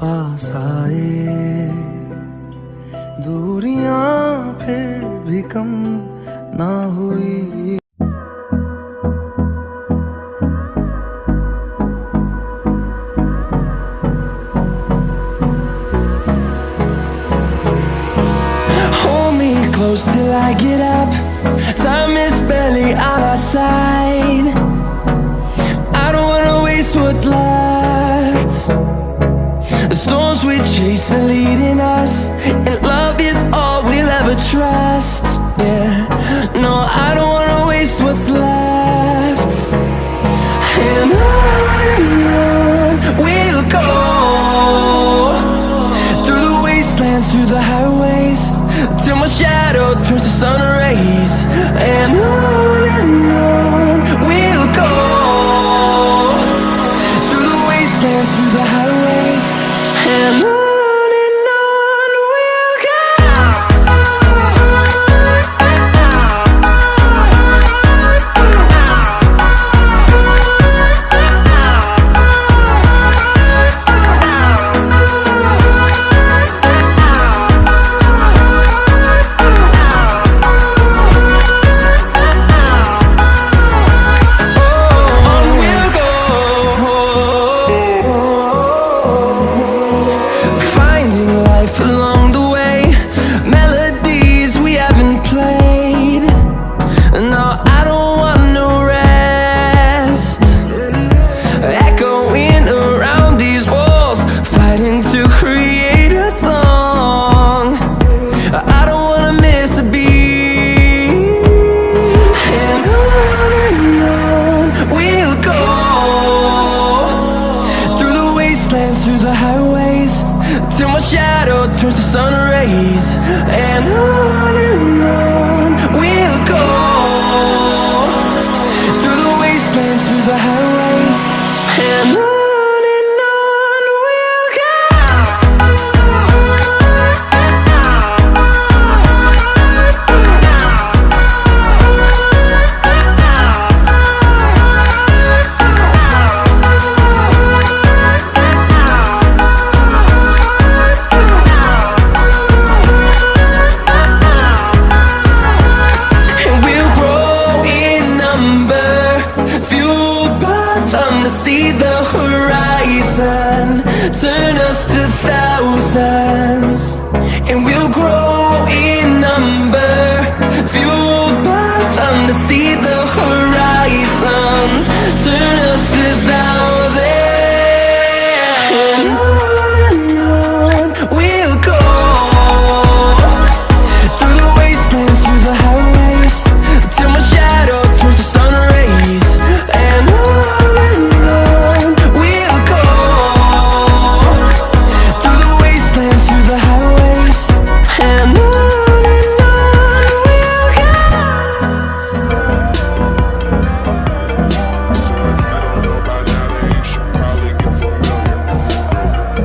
पास आए दूरियां फिर भी कम ना हुई। Hold me close till I get up. Time is barely on our side. I don't wanna waste what's left. The storms we chase are leading us, and love is all we'll ever trust. Yeah, no, I don't wanna waste what's left. And on we'll go, through the wastelands, through the highways, till my shadow turns to sun rays. And on we'll go, through the wastelands, through the highways, and on we'll go. Along the way, melodies we haven't played. No, I don't want no rest. Echoing around these walls, fighting to create a song. I don't wanna miss a beat. And on we'll go, through the wastelands, through the highways, till my shadow turns to sun rays. And on we'll go, through the wastelands, through the highways, and on we'll go. Fueled by them to see the horizon, turn us to thousands, and we'll grow